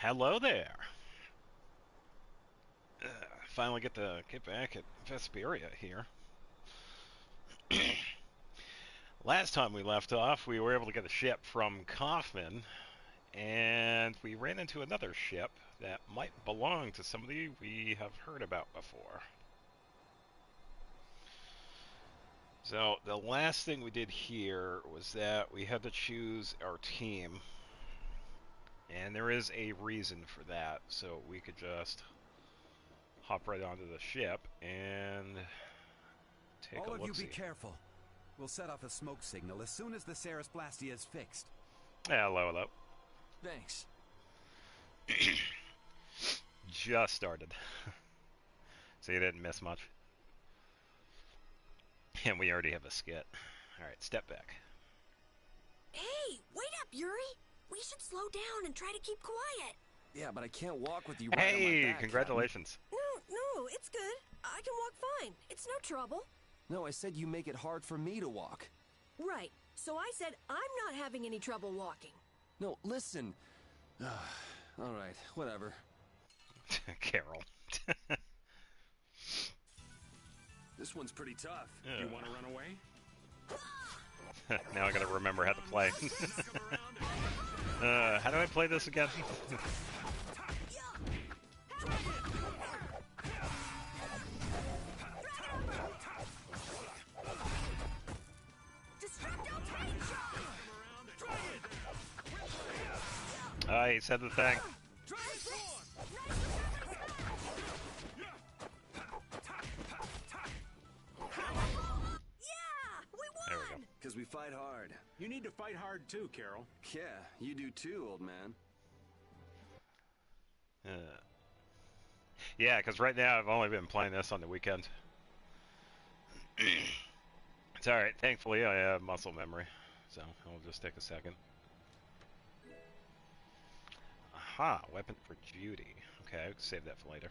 Hello there. Finally get back at Vesperia here. Last time we left off, we were able to get a ship from Kaufman, and we ran into another ship that might belong to somebody we have heard about before. So the last thing we did here was that we had to choose our team, and there is a reason for that, so we could just hop right onto the ship and take All a of you be look-see. careful. We'll set off a smoke signal as soon as the Ceres Blastia is fixed. Hello, hello. Thanks. Just started. So you didn't miss much. And we already have a skit. Alright, step back. Hey, wait up, Yuri! We should slow down and try to keep quiet. Yeah, but I can't walk with you right on my Hey, back, congratulations. No, it's good. I can walk fine. It's no trouble. Captain. No, I said you make it hard for me to walk. Right, so I said I'm not having any trouble walking. No, listen. All right, whatever. Carol. This one's pretty tough. Yeah. You want to run away? Now I gotta remember how to play. How do I play this again? He said the thing. There we go. Because we fight hard. You need to fight hard too, Carol. Yeah, you do too, old man. Yeah, because right now I've only been playing this on the weekend. It's alright, thankfully I have muscle memory, so I'll just take a second. Aha, weapon for Judy. Okay, I'll save that for later.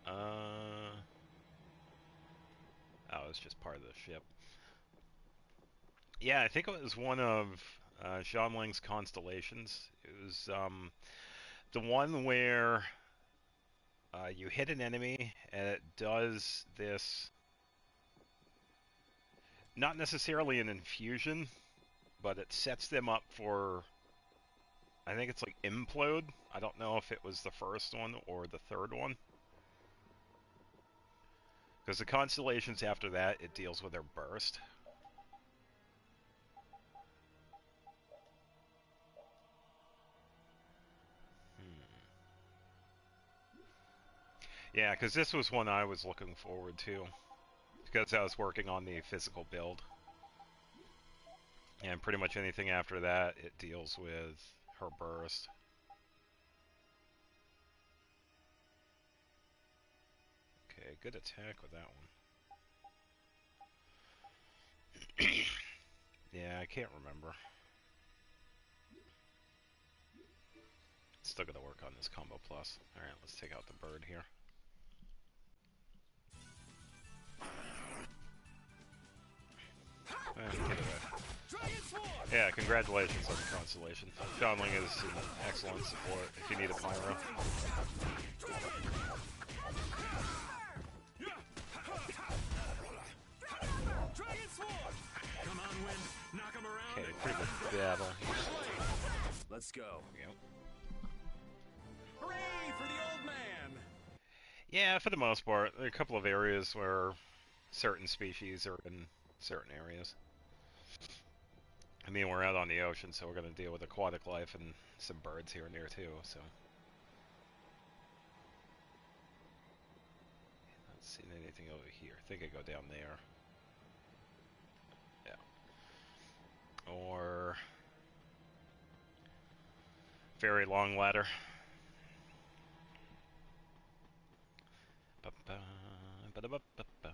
Oh, it's just part of the ship. Yeah, I think it was one of Jean Ling's constellations. It was the one where you hit an enemy and it does this, not necessarily an infusion, but it sets them up for, I think it's like implode. I don't know if it was the first one or the third one. Because the constellations after that, it deals with their burst. Yeah, because this was one I was looking forward to. Because I was working on the physical build. And pretty much anything after that, it deals with her burst. Okay, good attack with that one. Yeah, I can't remember. Still gotta work on this combo plus. Alright, let's take out the bird here. Get away. Yeah, congratulations on the constellation. Xianling is an excellent support if you need a pyro. Come on, Wind. Knock him around. Okay, pretty good battle. Let's go. There we go. Hooray for the old man! Yeah, for the most part. There are a couple of areas where certain species are in certain areas. I mean, we're out on the ocean, so we're going to deal with aquatic life and some birds here and there too, so. Not seeing anything over here. I think I go down there. Yeah. Or very long ladder. Ba-ba, ba-da-ba-ba-ba.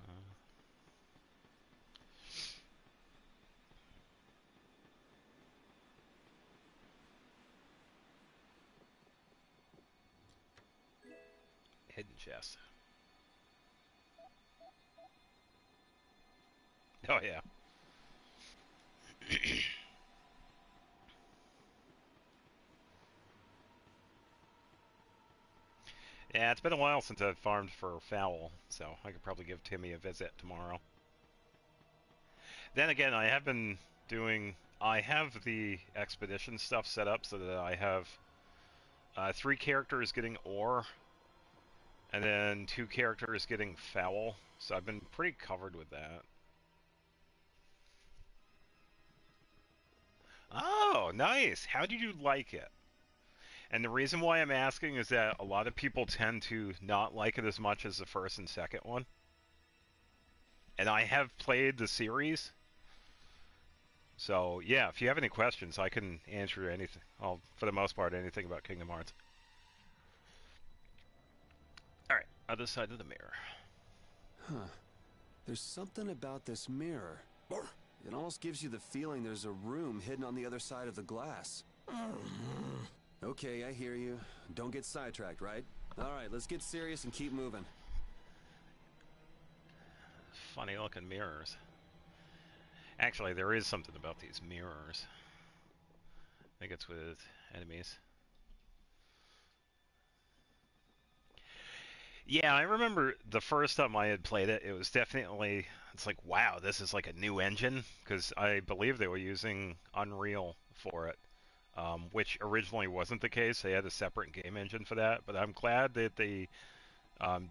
Hidden chest. Oh yeah. Yeah, it's been a while since I've farmed for fowl, so I could probably give Timmy a visit tomorrow. Then again, I have been doing... I have the expedition stuff set up so that I have 3 characters getting ore, and then 2 characters getting fowl, so I've been pretty covered with that. Oh, nice! How did you like it? And the reason why I'm asking is that a lot of people tend to not like it as much as the first and second one. And I have played the series, so yeah, if you have any questions, I can answer anything. Well, for the most part, anything about Kingdom Hearts. Alright, other side of the mirror. Huh. There's something about this mirror. It almost gives you the feeling there's a room hidden on the other side of the glass. Okay, I hear you. Don't get sidetracked, right? Alright, let's get serious and keep moving. Funny looking mirrors. Actually, there is something about these mirrors. I think it's with enemies. Yeah, I remember the first time I had played it, it was definitely, it's like, wow, this is like a new engine, because I believe they were using Unreal for it, which originally wasn't the case. They had a separate game engine for that, but I'm glad that they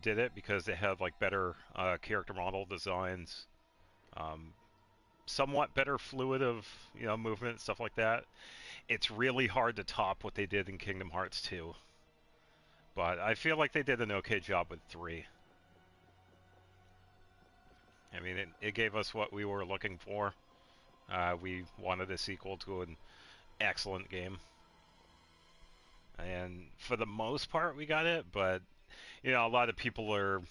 did it because they had like better character model designs, somewhat better fluid of movement, stuff like that. It's really hard to top what they did in Kingdom Hearts 2. But I feel like they did an okay job with 3. I mean, it gave us what we were looking for. We wanted a sequel to an excellent game. And for the most part, we got it, but, a lot of people are...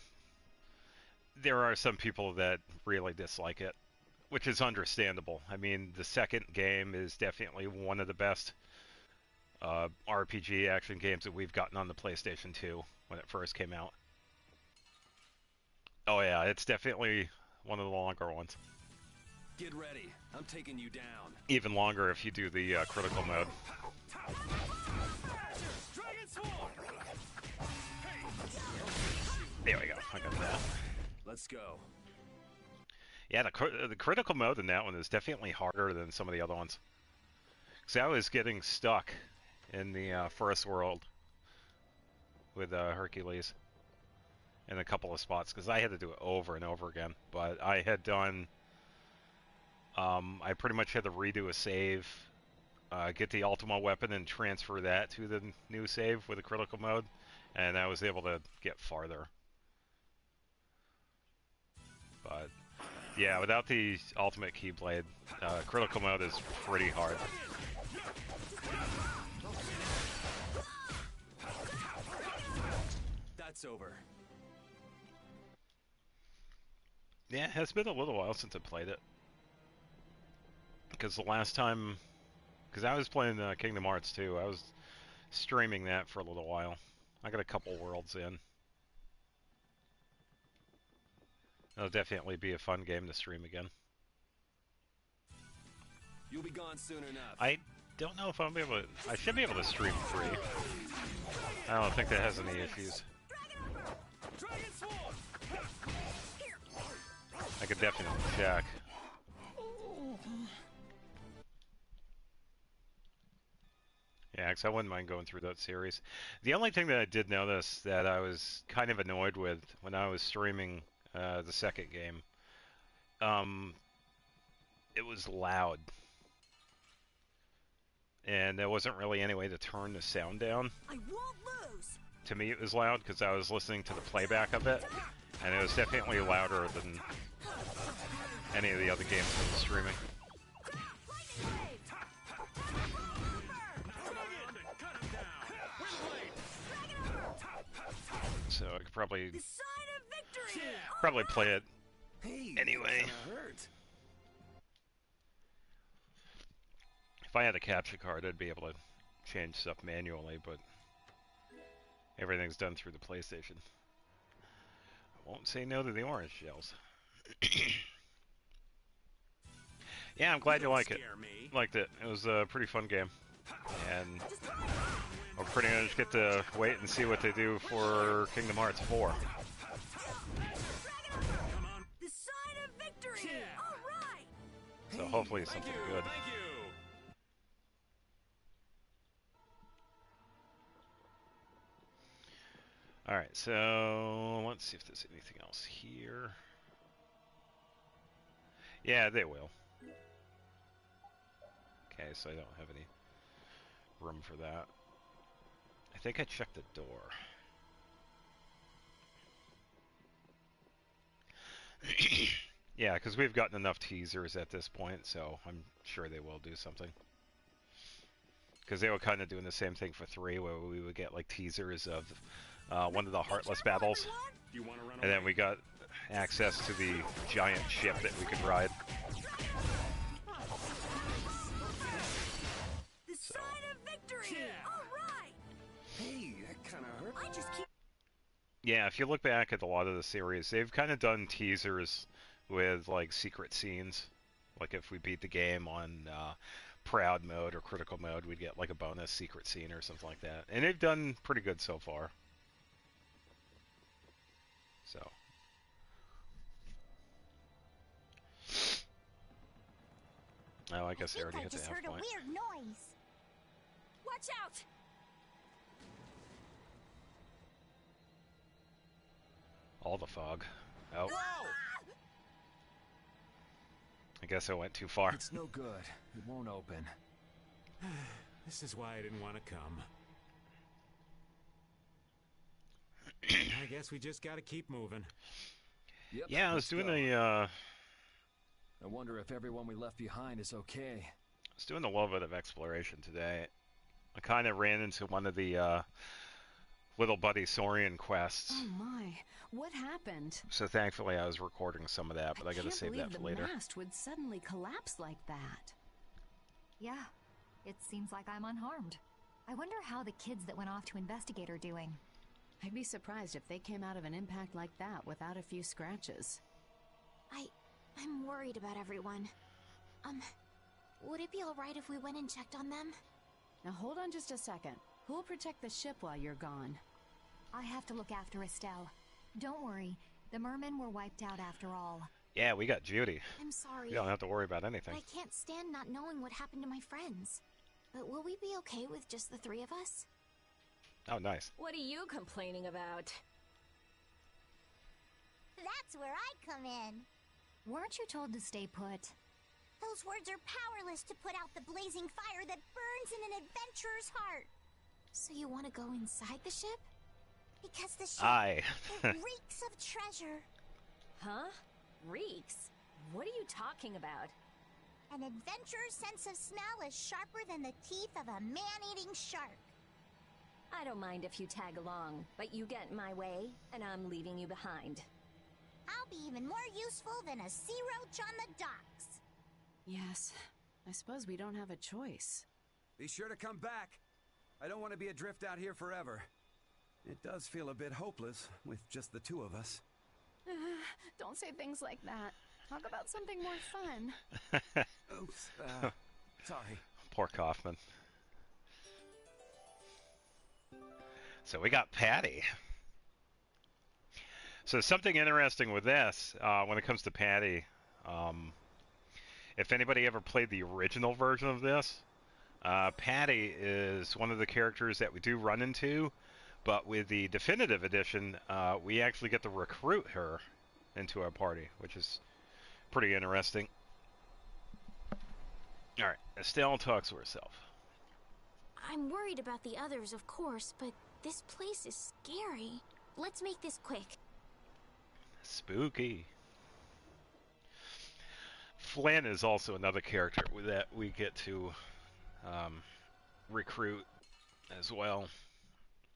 There are some people that really dislike it, which is understandable. I mean, the second game is definitely one of the best RPG action games that we've gotten on the PlayStation 2 when it first came out. Oh yeah, it's definitely one of the longer ones. Get ready. I'm taking you down. Even longer if you do the critical mode. There we go. I got that. Let's go. Yeah, the critical mode in that one is definitely harder than some of the other ones. Because I was getting stuck in the first world with Hercules in a couple of spots because I had to do it over and over again. But I had done, I pretty much had to redo a save, get the Ultima weapon and transfer that to the new save with a critical mode, and I was able to get farther. But yeah, without the ultimate Keyblade, critical mode is pretty hard. That's over. Yeah, it has been a little while since I played it. Because the last time... Because I was playing Kingdom Hearts 2, I was streaming that for a little while. I got a couple worlds in. It'll definitely be a fun game to stream again. You'll be gone soon enough. I don't know if I'll be able to... I should be able to stream 3. I don't think that has any issues. I could definitely check. Yeah, because I wouldn't mind going through that series. The only thing that I did notice that I was kind of annoyed with when I was streaming the second game, it was loud. And there wasn't really any way to turn the sound down. I won't lose. To me it was loud because I was listening to the playback of it, and it was definitely louder than any of the other games I was streaming. So I could probably play it anyway. If I had a capture card, I'd be able to change stuff manually, but everything's done through the PlayStation. I won't say no to the orange shells. Yeah, I'm glad you like it. Liked it. It was a pretty fun game. And We'll pretty much get to wait and see what they do for Kingdom Hearts 4. The sign of victory! All right! So hopefully something good. Thank you. Alright, so let's see if there's anything else here. Yeah, they will. Okay, so I don't have any room for that. I think I checked the door. Yeah, because we've gotten enough teasers at this point, so I'm sure they will do something. Because they were kind of doing the same thing for 3, where we would get like teasers of one of the Heartless battles, You want to run and then away? we got access to the giant ship that we could ride. The sign of victory! All right! Hey, that kind of hurt. I just keep... Yeah, if you look back at a lot of the series, they've kind of done teasers with like secret scenes. Like if we beat the game on Proud mode or Critical mode, we'd get like a bonus secret scene or something like that. And they've done pretty good so far. So. Oh, I guess I already hit the half point. weird noise. Watch out! All the fog. Oh, Whoa! I guess I went too far. It's no good. It won't open. This is why I didn't want to come. I guess we just gotta keep moving. Yep, Yeah, I was let's doing go. a I wonder if everyone we left behind is okay. a little bit of exploration today. I kind of ran into one of the Little Buddy Saurian quests. Oh my, what happened? So thankfully I was recording some of that, but I gotta save that for later. The mast would suddenly collapse like that. Yeah, it seems like I'm unharmed. I wonder how the kids that went off to investigate are doing. I'd be surprised if they came out of an impact like that without a few scratches. I'm worried about everyone. Would it be alright if we went and checked on them? Now hold on just a second. Who'll protect the ship while you're gone? I have to look after Estelle. Don't worry, the mermen were wiped out after all. Yeah, we got Judy. I'm sorry. We don't have to worry about anything. I can't stand not knowing what happened to my friends. But will we be okay with just the 3 of us? Oh, nice. What are you complaining about? That's where I come in. Weren't you told to stay put? Those words are powerless to put out the blazing fire that burns in an adventurer's heart. So you want to go inside the ship? Because the ship Aye. it reeks of treasure. Huh? Reeks? What are you talking about? An adventurer's sense of smell is sharper than the teeth of a man-eating shark. I don't mind if you tag along, but you get in my way, and I'm leaving you behind. I'll be even more useful than a sea roach on the docks. Yes, I suppose we don't have a choice. Be sure to come back. I don't want to be adrift out here forever. It does feel a bit hopeless with just the 2 of us. Don't say things like that. Talk about something more fun. Oops. Sorry. Poor Kaufman. So we got Patty. So something interesting with this, when it comes to Patty, if anybody ever played the original version of this, Patty is one of the characters that we do run into, but with the definitive edition, we actually get to recruit her into our party, which is pretty interesting. Alright, Estelle talks to herself. I'm worried about the others, of course, but this place is scary. Let's make this quick. Spooky. Flynn is also another character that we get to recruit as well.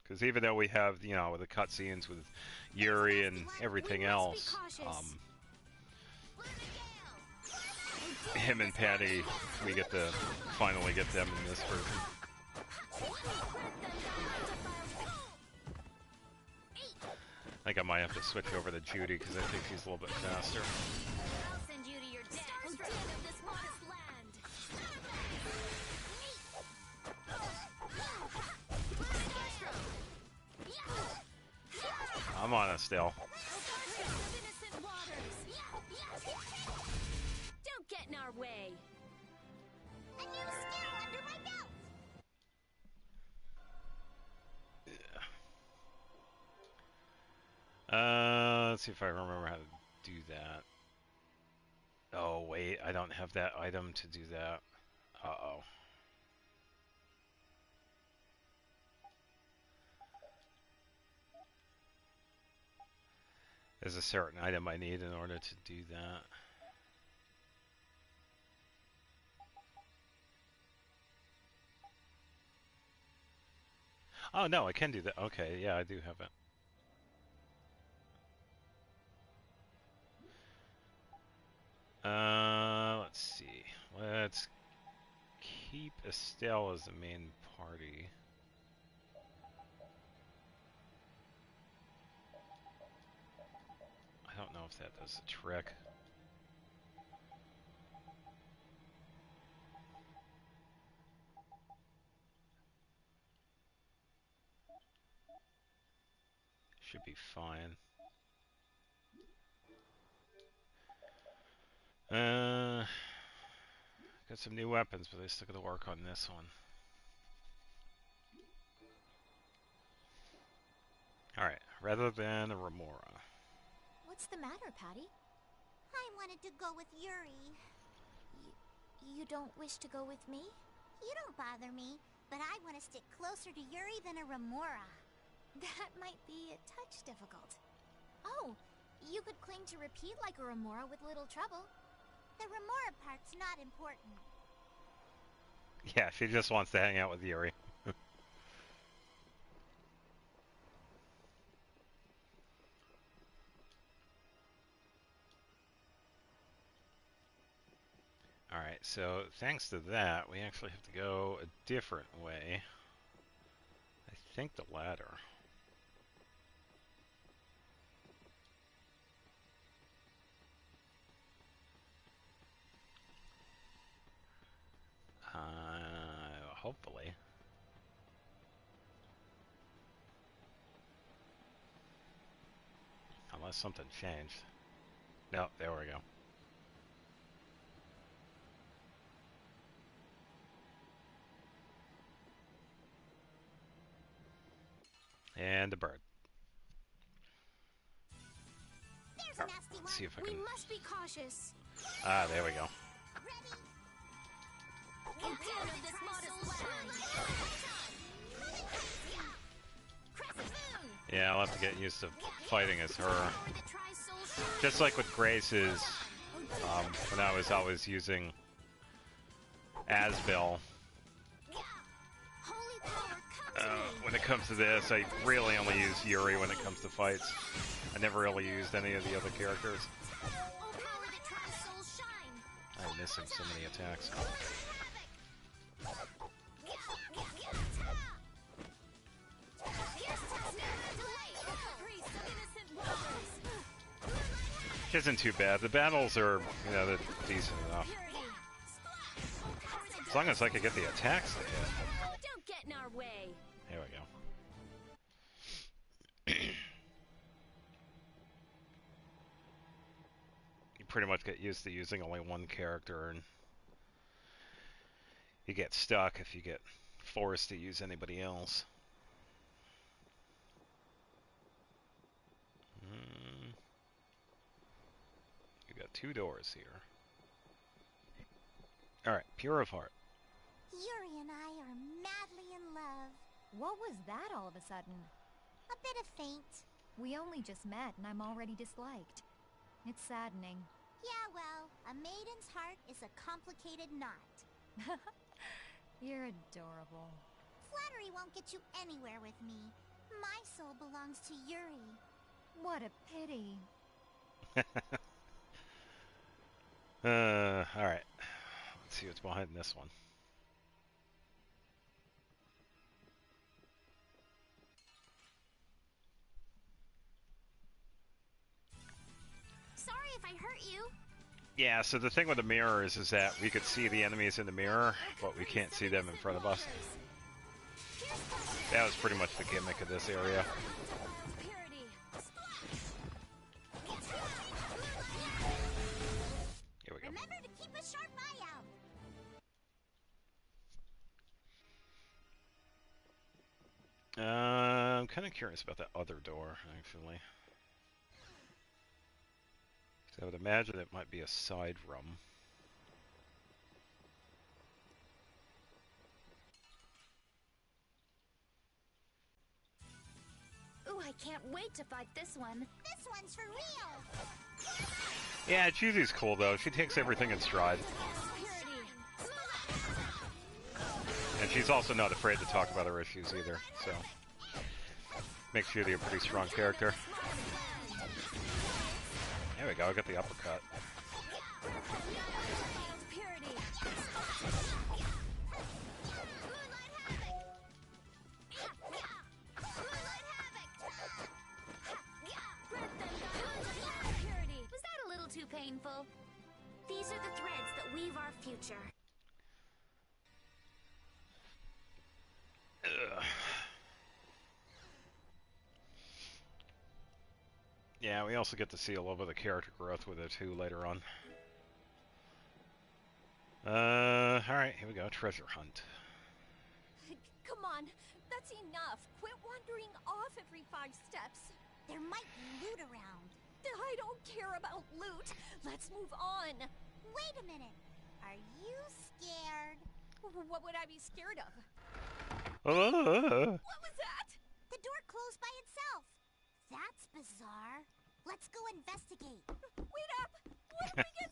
Because even though we have, you know, the cutscenes with Yuri and everything else, him and Patty, we get to finally get them in this version. I think I might have to switch over to Judy because I think she's a little bit faster. I'll send you to your dad's friend of this modest land. Come on, Estelle. Innocent waters. Don't get in our way. A new skill under my belt! Let's see if I remember how to do that. Oh, wait, I don't have that item to do that. Uh-oh. There's a certain item I need in order to do that. Oh, no, I can do that. Okay, yeah, I do have it. Let's see. Let's keep Estelle as the main party. I don't know if that does the trick. Should be fine. Got some new weapons, but I still gotta work on this one. Alright, rather than a Remora. What's the matter, Patty? I wanted to go with Yuri. You don't wish to go with me? You don't bother me, but I want to stick closer to Yuri than a Remora. That might be a touch difficult. Oh, you could cling to repeat like a Remora with little trouble. The Remora part's not important. Yeah, she just wants to hang out with Yuri. Alright, so thanks to that, we actually have to go a different way. I think the ladder. Hopefully. Unless something changed. No, there we go. And a bird. There's a nasty Let's see if I can... We must be cautious. Ah, there we go. Yeah, I'll have to get used to fighting as her. Just like with Grace's, when I was always using Asbel. When it comes to this, I really only use Yuri when it comes to fights. I never really used any of the other characters. I'm missing so many attacks. Which isn't too bad. The battles are, you know, they're decent enough. As long as I could get the attacks to hit. Don't get in our way. There we go. You pretty much get used to using only one character, and you get stuck if you get forced to use anybody else. You got 2 doors here. Alright, Pure of Heart. Yuri and I are madly in love. What was that all of a sudden? A bit of faint. We only just met and I'm already disliked. It's saddening. Yeah, well, a maiden's heart is a complicated knot. You're adorable. Flattery won't get you anywhere with me. My soul belongs to Yuri. What a pity. Alright. Let's see what's behind this one. Sorry if I hurt you. Yeah, so the thing with the mirror is that we could see the enemies in the mirror, but we can't see them in front of us. That was pretty much the gimmick of this area. a sharp eye out. I'm kind of curious about that other door, actually. So I would imagine it might be a side room. Ooh, I can't wait to fight this one. This one's for real. Yeah, Chuzi's cool though. She takes everything in stride. And she's also not afraid to talk about her issues either, so makes Judy a pretty strong character. There we go, I got the uppercut. Was that a little too painful? These are the threads that weave our future. Ugh. Yeah, we also get to see a little bit of character growth with it too later on. Alright, here we go, treasure hunt. Come on, that's enough. Quit wandering off every 5 steps. There might be loot around. I don't care about loot. Let's move on. Wait a minute. Are you scared? What would I be scared of? Uh. What was that? The door closed by itself. That's bizarre. Let's go investigate. Wait up! What if we get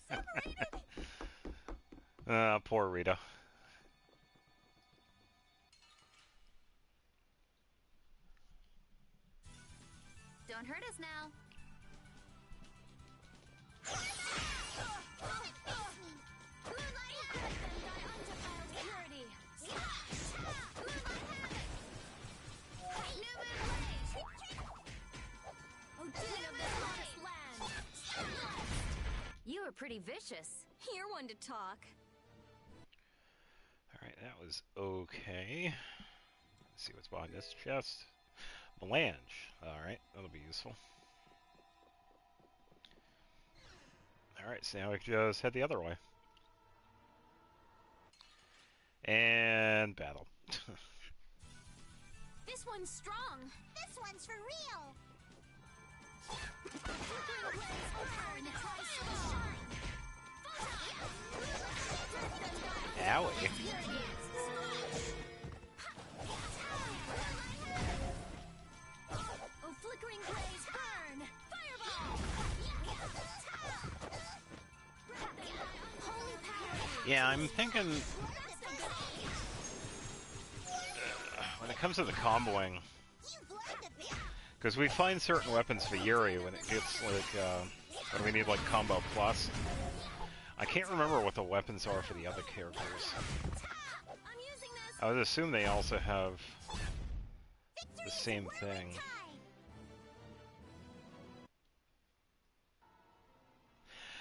separated? Poor Rita. Don't hurt us now. You were pretty vicious. You're one to talk. Alright, that was okay. Let's see what's behind this chest. Melange. Alright, that'll be useful. Alright, so now we can just head the other way. And battle. This one's strong. This one's for real. Owie. Oh, flickering blaze, burn! Fireball! Holy power! Yeah, I'm thinking when it comes to the comboing, You've learned a bit. because we find certain weapons for Yuri when it gets like when we need like combo plus. I can't remember what the weapons are for the other characters. I'm using this! I would assume they also have the same thing.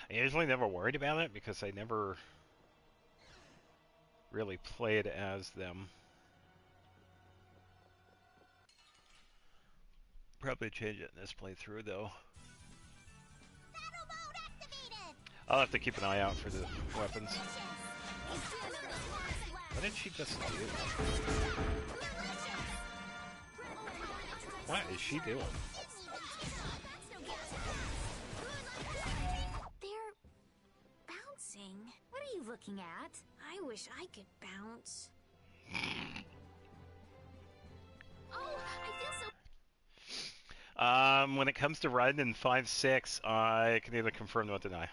I usually never worried about it because I never really played as them. Probably change it in this playthrough though. Battle mode activated. I'll have to keep an eye out for the weapons. What did she just do? What is she doing? They're bouncing. What are you looking at? I wish I could bounce. Oh, I feel so. When it comes to riding in 5.6, I can either confirm or deny.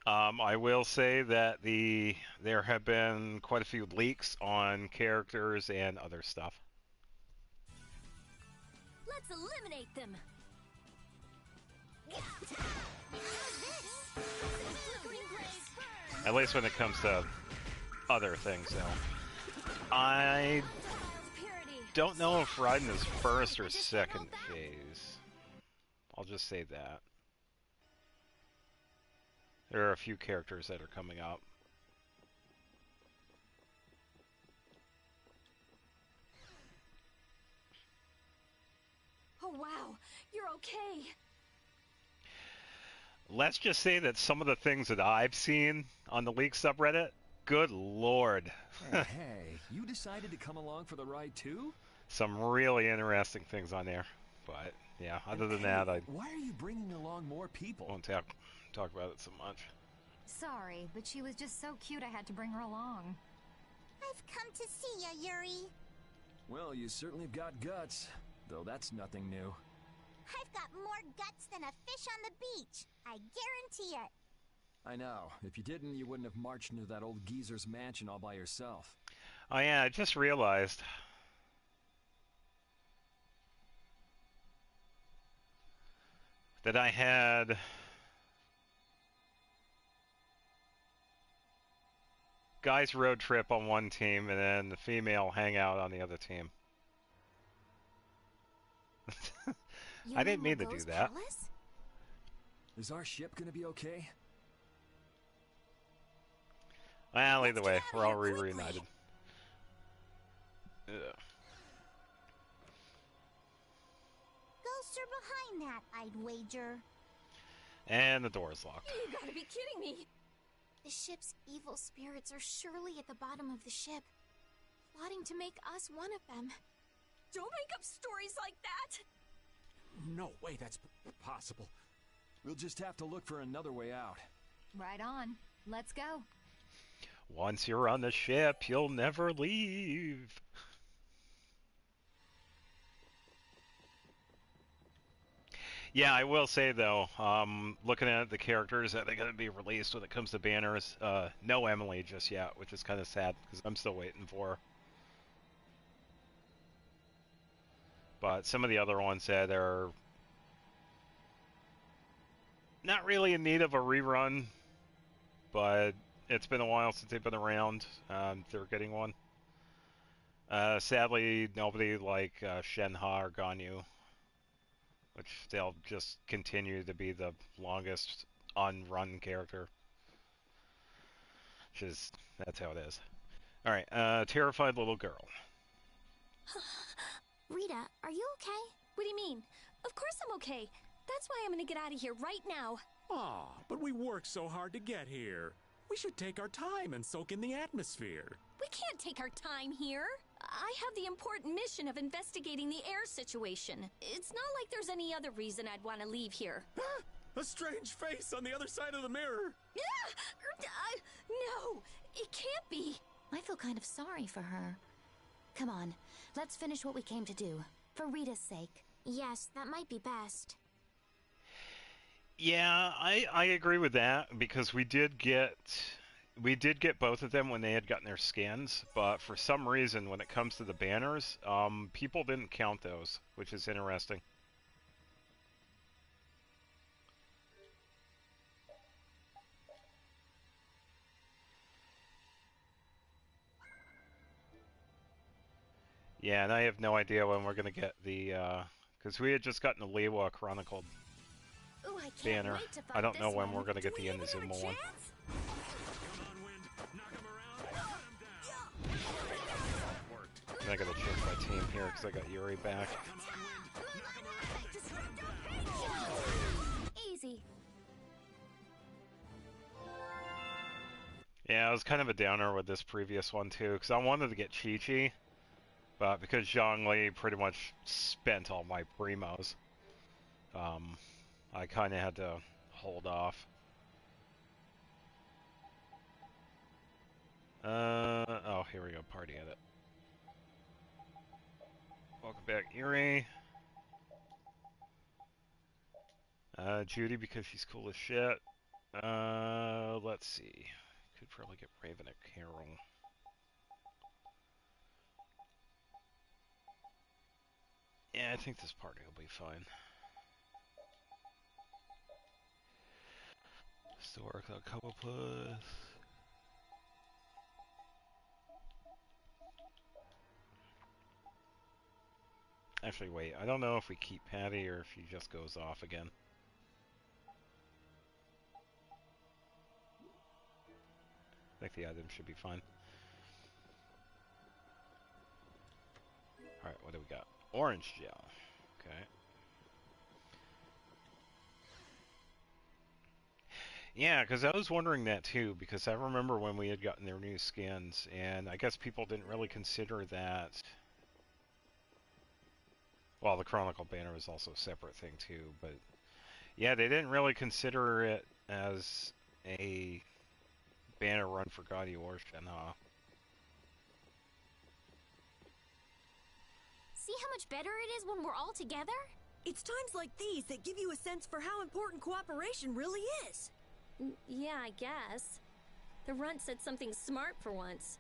I will say that there have been quite a few leaks on characters and other stuff. Let's eliminate them. At least when it comes to other things, though. I don't know if Raiden is first or second phase. I'll just say that. There are a few characters that are coming up. Oh, wow. You're okay. Let's just say that some of the things that I've seen on the Leak subreddit, good lord. Hey, you decided to come along for the ride too? Some really interesting things on there. But, yeah, other than that, I why are you bringing along more people? won't talk about it so much. Sorry, but she was just so cute I had to bring her along. I've come to see ya, Yuri. Well, you certainly have got guts, though that's nothing new. I've got more guts than a fish on the beach. I guarantee it. I know. If you didn't, you wouldn't have marched into that old geezer's mansion all by yourself. Oh yeah, I just realized that I had guys road trip on one team and then the female hangout on the other team. I didn't mean to do that. Palace? Is our ship gonna be okay? Well, Let's either way, get out we're of all here quickly. reunited. Ugh. Ghosts are behind that, I'd wager. And the door is locked. You gotta be kidding me. The ship's evil spirits are surely at the bottom of the ship, plotting to make us one of them. Don't make up stories like that. No way that's possible. We'll just have to look for another way out. Right on. Let's go. Once you're on the ship, you'll never leave. Yeah, I will say though, looking at the characters that are going to be released when it comes to banners, no Emily just yet, which is kind of sad because I'm still waiting for her. But some of the other ones that are not really in need of a rerun, but it's been a while since they've been around. They're getting one. Sadly, nobody like Shenhe or Ganyu, which they'll just continue to be the longest unrun character. That's how it is. Alright, terrified little girl. Rita, are you okay? What do you mean? Of course I'm okay. That's why I'm gonna get out of here right now. Aw, but we worked so hard to get here. We should take our time and soak in the atmosphere. We can't take our time here. I have the important mission of investigating the air situation. It's not like there's any other reason I'd want to leave here. A strange face on the other side of the mirror. No, it can't be. I feel kind of sorry for her. Come on, let's finish what we came to do. For Rita's sake. Yes, that might be best. Yeah, I agree with that because we did get both of them when they had gotten their skins, but for some reason when it comes to the banners, people didn't count those, which is interesting. Yeah, and I have no idea when we're gonna get the because we had just gotten the Lewa Chronicled Ooh, I can't banner. wait to I fight don't know this when one. we're gonna get Do the we even have a Inazuma one. chance? Come on, Wind. Knock him around. Cut him down. And I gotta change my team here because I got Yuri back. Come on, Wind. Knock him around. Easy. Yeah, I was kind of a downer with this previous one too because I wanted to get Chi-Chi, but because Zhongli pretty much spent all my primos, I kind of had to hold off. Oh, here we go, party edit. Welcome back, Yuri. Judy because she's cool as shit. Let's see. Could probably get Raven a Carol. Yeah, I think this party will be fine. Still working on Cobblepus. Actually, wait. I don't know if we keep Patty or if she just goes off again. I think the item should be fine. Alright, what do we got? Orange gel. Okay. Yeah, because I was wondering that too, because I remember when we had gotten their new skins, and I guess people didn't really consider that. Well, the Chronicle banner was also a separate thing too, but yeah, they didn't really consider it as a banner run for God of War, huh? See how much better it is when we're all together? It's times like these that give you a sense for how important cooperation really is. Yeah, I guess. The runt said something smart for once.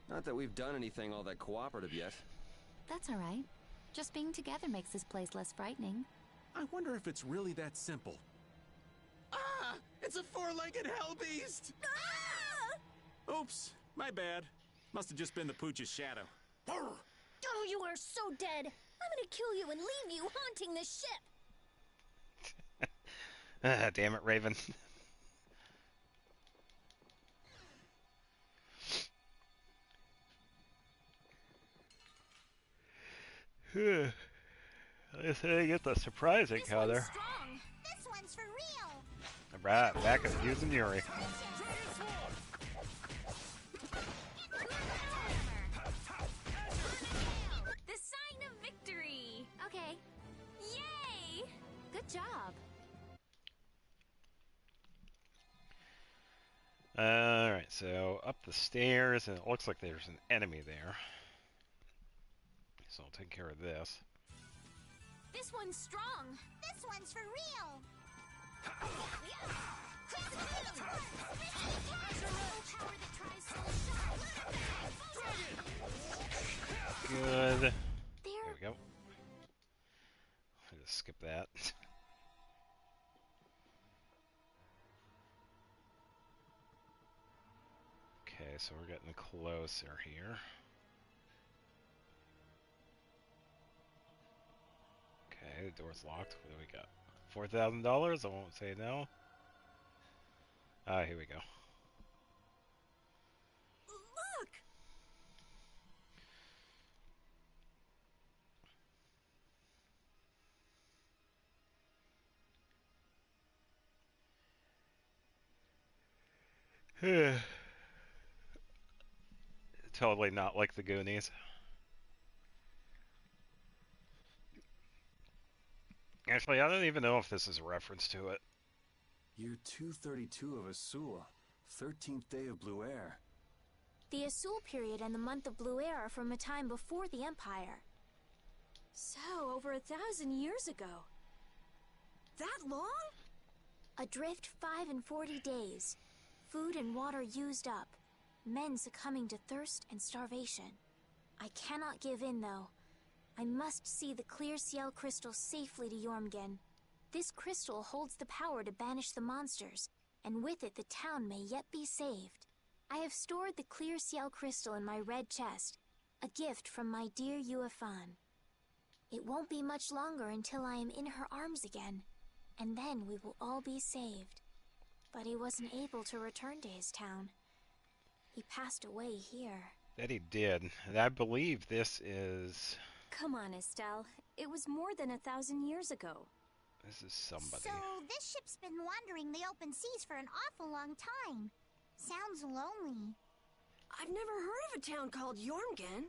Not that we've done anything all that cooperative yet. That's all right. Just being together makes this place less frightening. I wonder if it's really that simple. Ah! It's a four-legged hell beast! Ah! Oops, my bad. Must have just been the pooch's shadow. Oh, you are so dead! I'm gonna kill you and leave you haunting the ship! Ah, damn it, Raven. I say get the surprise encounter. This one's for real. Right, back at using Yuri. The sign of victory! Okay. Yay! Good job. Alright, so up the stairs, and it looks like there's an enemy there. So I'll take care of this. This one's strong! This one's for real. Good. There There we go. I'll just skip that. Okay, so we're getting closer here. Okay, the door's locked. What do we got? $4,000? I won't say no. Ah, here we go. Look! Totally not like the Goonies. Actually, I don't even know if this is a reference to it. Year 232 of Asula, 13th day of Blue Air. The Asul period and the month of Blue Air are from a time before the Empire. So, over 1,000 years ago. That long? Adrift 5 and 40 days. Food and water used up. Men succumbing to thirst and starvation. I cannot give in, though. I must see the clear Ciel crystal safely to Jormungand. This crystal holds the power to banish the monsters, and with it the town may yet be saved. I have stored the clear Ciel crystal in my red chest, a gift from my dear Yuefan. It won't be much longer until I am in her arms again, and then we will all be saved. But he wasn't able to return to his town. He passed away here. That he did. And I believe this is... Come on, Estelle. It was more than 1,000 years ago. This is somebody. So this ship's been wandering the open seas for an awful long time. Sounds lonely. I've never heard of a town called Jormungand.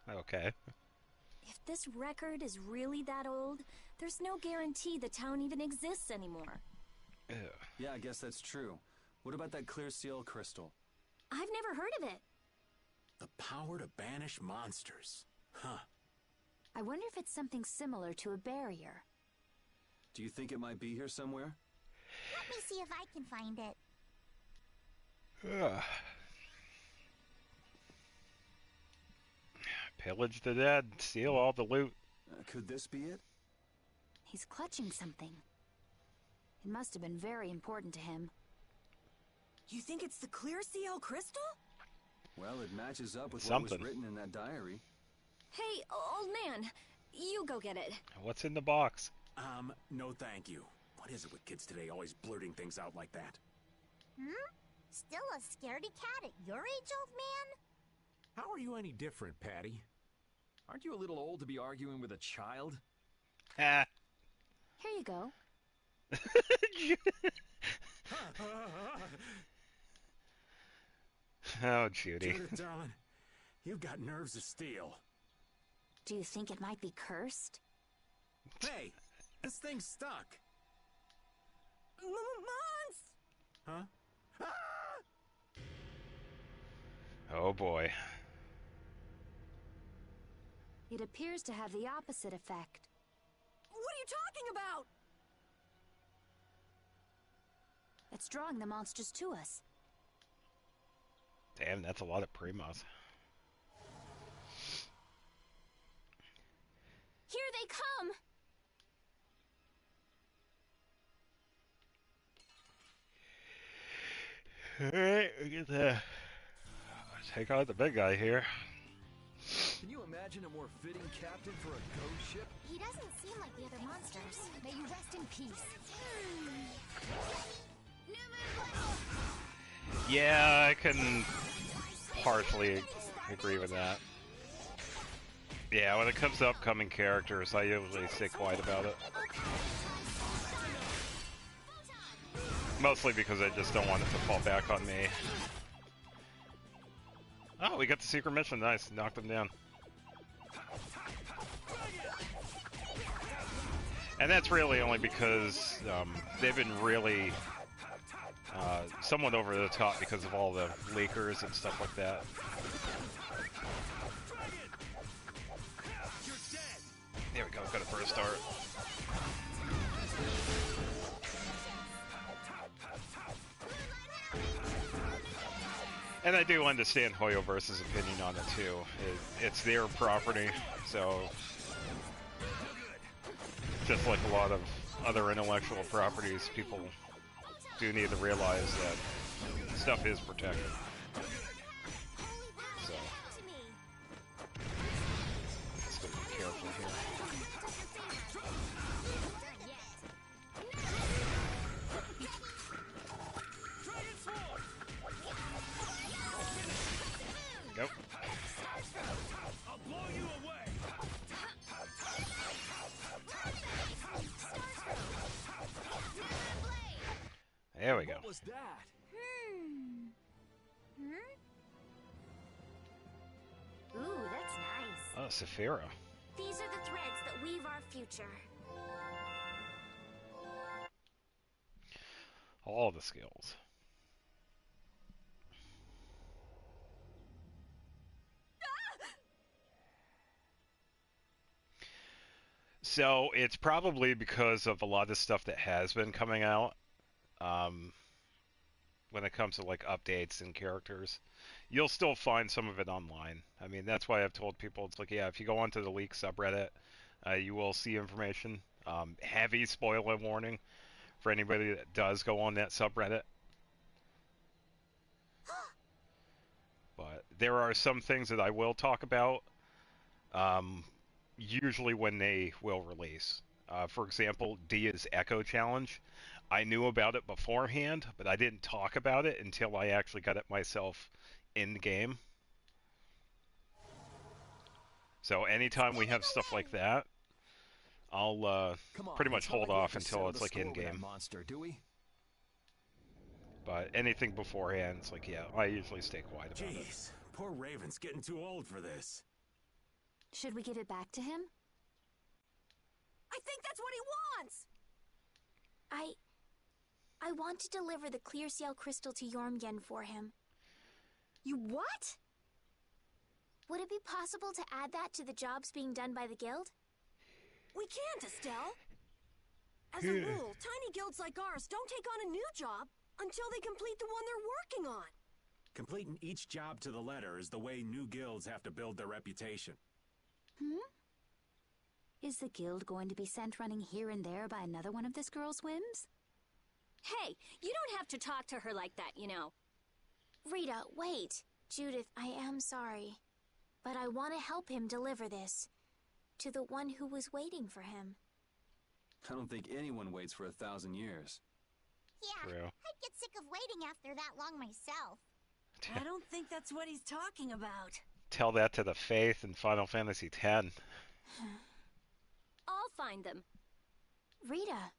Okay. If this record is really that old, there's no guarantee the town even exists anymore. Ew. Yeah, I guess that's true. What about that clear seal crystal? I've never heard of it. The power to banish monsters. Huh. I wonder if it's something similar to a barrier. Do you think it might be here somewhere? Let me see if I can find it. Ugh. Pillage the dead, steal all the loot. Could this be it? He's clutching something. It must have been very important to him. You think it's the clear Ciel crystal? Well, it matches up with Something. what was written in that diary. Hey, old man, you go get it. What's in the box? No thank you. What is it with kids today always blurting things out like that? Still a scaredy cat at your age, old man? How are you any different, Patty? Aren't you a little old to be arguing with a child? Ah. Here you go. Oh, Judy. Judith, darling, you've got nerves of steel. Do you think it might be cursed? Hey, this thing's stuck. Huh? Oh boy. It appears to have the opposite effect. What are you talking about? It's drawing the monsters to us. Damn, that's a lot of primos. Here they come! Alright, we get to take out the big guy here. Can you imagine a more fitting captain for a ghost ship? He doesn't seem like the other monsters. May you rest in peace. Yeah, I can partially agree with that. Yeah, when it comes to upcoming characters, I usually stay quiet about it. Mostly because I just don't want it to fall back on me. Oh, we got the secret mission. Nice. Knocked them down. And that's really only because they've been really somewhat over the top because of all the leakers and stuff like that. There we go. Got a first start. And I do understand Hoyoverse's opinion on it too. It's their property, so just like a lot of other intellectual properties, people do need to realize that stuff is protected. So just gotta be careful here. Nope. I'll blow you away. There we go. What was that? Ooh, that's nice. Oh, Vesperia. These are the threads that weave our future. All the skills. So it's probably because of a lot of stuff that has been coming out when it comes to like updates and characters. You'll still find some of it online. I mean, that's why I've told people, it's like, yeah, if you go onto the leak subreddit, you will see information. Heavy spoiler warning for anybody that does go on that subreddit. But there are some things that I will talk about, usually when they will release. For example, Dia's Echo Challenge. I knew about it beforehand, but I didn't talk about it until I actually got it myself in the game. So anytime we have stuff like that, I'll pretty much hold off until it's like in game. Monster, do we? But anything beforehand, it's like, yeah, I usually stay quiet about it. Jeez, poor Raven's getting too old for this. Should we give it back to him? I think that's what he wants! I want to deliver the clear seal crystal to Jormgen for him. You what? Would it be possible to add that to the jobs being done by the guild? We can't, Estelle. As a rule, tiny guilds like ours don't take on a new job until they complete the one they're working on. Completing each job to the letter is the way new guilds have to build their reputation. Is the guild going to be sent running here and there by another one of this girl's whims? Hey, you don't have to talk to her like that, you know. Rita, wait. Judith, I am sorry. But I want to help him deliver this. To the one who was waiting for him. I don't think anyone waits for 1,000 years. Yeah, True. I'd get sick of waiting after that long myself. I don't think that's what he's talking about. Tell that to the Faith in Final Fantasy X. I'll find them. Rita,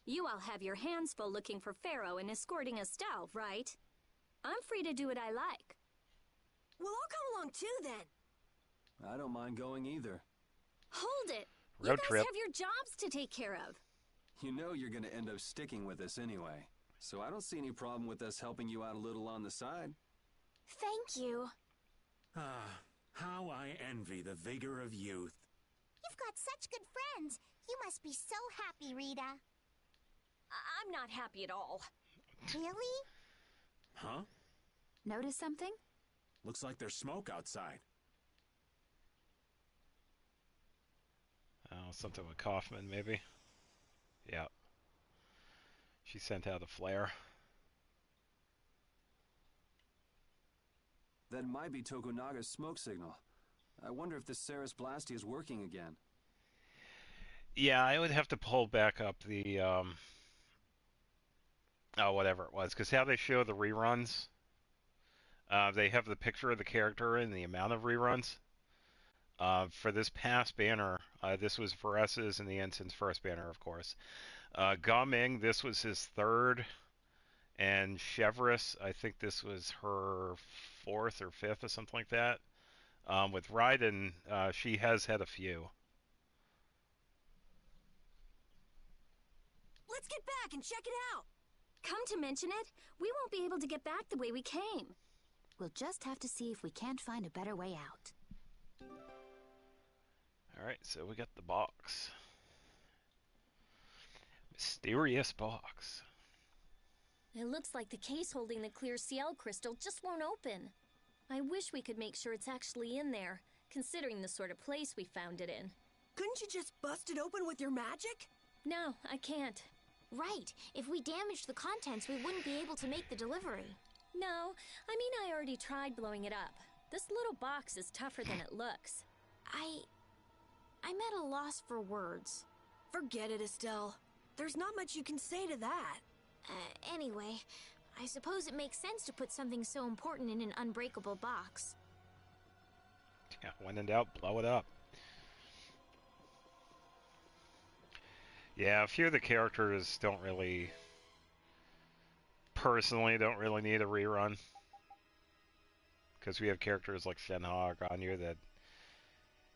You all have your hands full looking for Pharaoh and escorting Estelle, right? I'm free to do what I like. Well, I'll come along too, then. I don't mind going either. Hold it! You Road guys trip. have your jobs to take care of. You know you're gonna end up sticking with us anyway. So I don't see any problem with us helping you out a little on the side. Thank you. Ah, how I envy the vigor of youth. You've got such good friends. You must be so happy, Rita. I'm not happy at all. Really? Huh? Notice something? Looks like there's smoke outside. Oh, something with Kaufman, maybe? Yeah. She sent out a flare. That might be Tokunaga's smoke signal. I wonder if the Ceres Blasty is working again. Yeah, I would have to pull back up the, oh, whatever it was. Because how they show the reruns, they have the picture of the character and the amount of reruns. For this past banner, this was Vares's and the Ensign's first banner, of course. Gao-Ming, this was his third. And Chevrolet, I think this was her fourth or fifth or something like that. With Raiden, she has had a few. Let's get back and check it out. Come to mention it, we won't be able to get back the way we came. We'll just have to see if we can't find a better way out. Alright, so we got the box. Mysterious box. It looks like the case holding the clear Ciel crystal just won't open. I wish we could make sure it's actually in there, considering the sort of place we found it in. Couldn't you just bust it open with your magic? No, I can't. Right. If we damaged the contents, we wouldn't be able to make the delivery. No, I mean I already tried blowing it up. This little box is tougher than it looks. I'm at a loss for words. Forget it, Estelle. There's not much you can say to that. Anyway, I suppose it makes sense to put something so important in an unbreakable box. Yeah, when in doubt, blow it up. Yeah, a few of the characters don't really need a rerun. Because we have characters like Shenhe or Ganyu that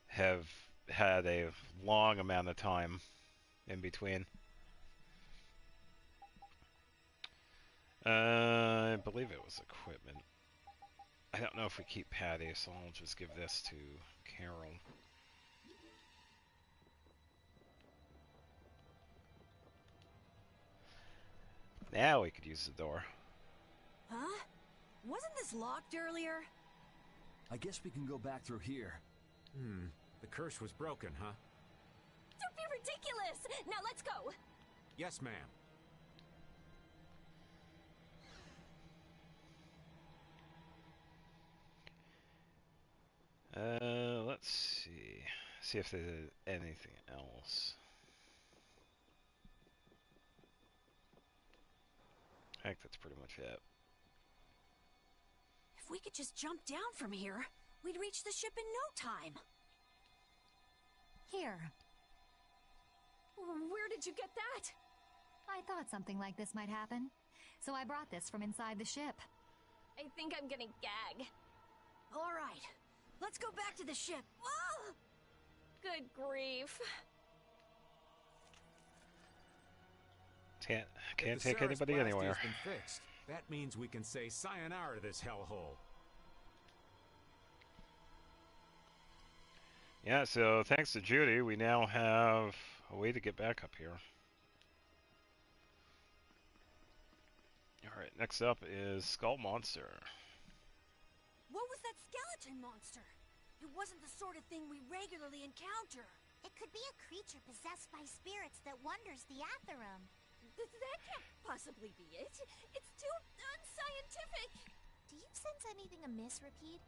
have had a long amount of time in between. I believe it was equipment. I don't know if we keep Patty, so I'll just give this to Carol. Now we could use the door. Huh? Wasn't this locked earlier? I guess we can go back through here. The curse was broken, huh? Don't be ridiculous! Now let's go! Yes, ma'am. Let's see. See if there's anything else. I think that's pretty much it. If we could just jump down from here, we'd reach the ship in no time. Here. Where did you get that? I thought something like this might happen, so I brought this from inside the ship. I think I'm gonna gag. All right, let's go back to the ship. Ah! Good grief. Can't If the take Ceres anybody Blasty anywhere. has been fixed. That means we can say sayonara to this hellhole. Yeah, so thanks to Judy, we now have a way to get back up here. Alright, next up is Skull Monster. What was that skeleton monster? It wasn't the sort of thing we regularly encounter. It could be a creature possessed by spirits that wanders the Atherum. That can't possibly be it. It's too unscientific. Do you sense anything amiss, Repeat?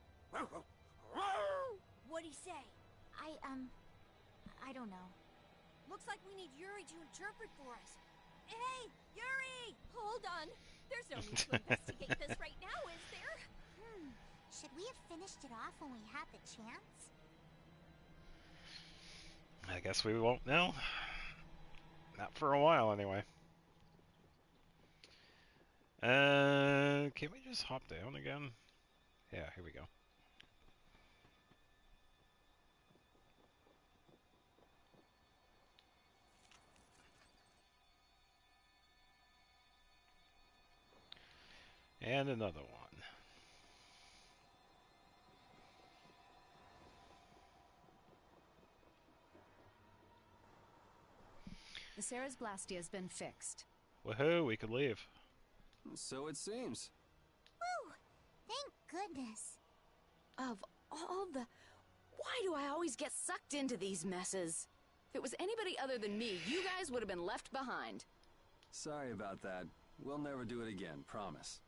What'd he say? I don't know. Looks like we need Yuri to interpret for us. Hey, Yuri! Hold on. There's no need to investigate this right now, is there? Should we have finished it off when we had the chance? I guess we won't know. Not for a while, anyway. Can we just hop down again? Yeah, here we go. And another one. The Sarah's Blastia has been fixed. Woohoo, we could leave. So it seems. Whew! Thank goodness. Of all the... Why do I always get sucked into these messes? If it was anybody other than me, you guys would have been left behind. Sorry about that. We'll never do it again, promise.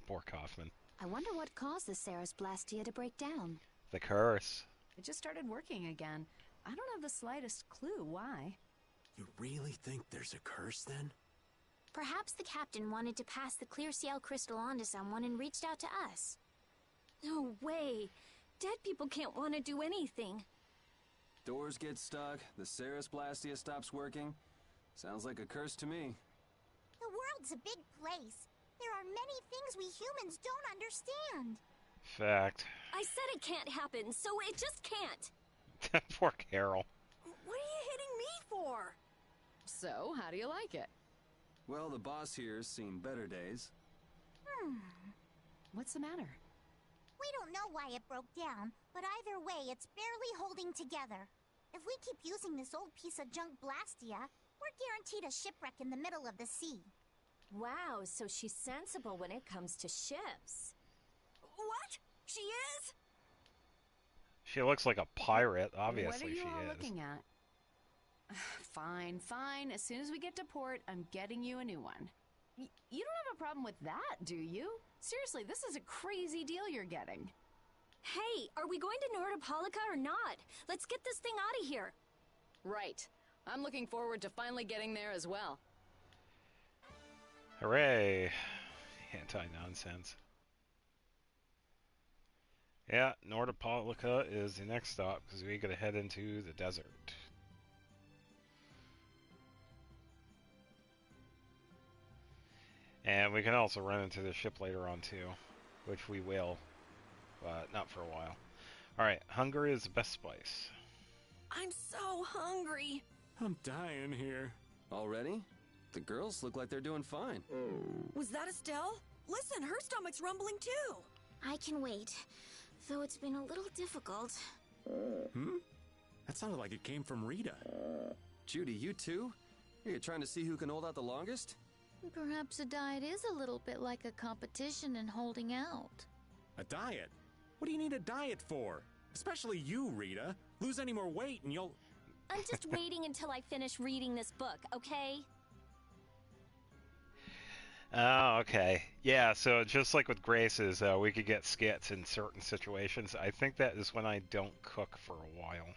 Poor Kaufman. I wonder what caused the Sarah's Blastia to break down. The curse. It just started working again. I don't have the slightest clue why. You really think there's a curse then? Perhaps the captain wanted to pass the clear Ciel crystal on to someone and reached out to us. No way. Dead people can't want to do anything. Doors get stuck, the Ceres Blastia stops working. Sounds like a curse to me. The world's a big place. There are many things we humans don't understand. Fact. I said it can't happen, so it just can't. Poor Carol. What are you hitting me for? So, how do you like it? Well, the boss here's seen better days. What's the matter? We don't know why it broke down, but either way, it's barely holding together. If we keep using this old piece of junk Blastia, we're guaranteed a shipwreck in the middle of the sea. Wow, so she's sensible when it comes to ships. What? She is? She looks like a pirate, obviously What are you she all is. looking at? Fine, fine. As soon as we get to port, I'm getting you a new one. You don't have a problem with that, do you? Seriously, this is a crazy deal you're getting. Hey, are we going to Nordopolica or not? Let's get this thing out of here. Right. I'm looking forward to finally getting there as well. Hooray! Anti-nonsense. Yeah, Nordopolica is the next stop because we gotta head into the desert. And we can also run into the ship later on too, which we will, but not for a while. Alright, hunger is the best spice. I'm so hungry. I'm dying here. Already? The girls look like they're doing fine. Was that Estelle? Listen, her stomach's rumbling too. I can wait, though it's been a little difficult. That sounded like it came from Rita. Judy, you too? Are you trying to see who can hold out the longest? Perhaps a diet is a little bit like a competition in holding out. A diet? What do you need a diet for? Especially you, Rita. Lose any more weight and you'll... I'm just waiting until I finish reading this book, okay? Oh, okay. Yeah, so just like with Grace's, we could get skits in certain situations. I think that is when I don't cook for a while.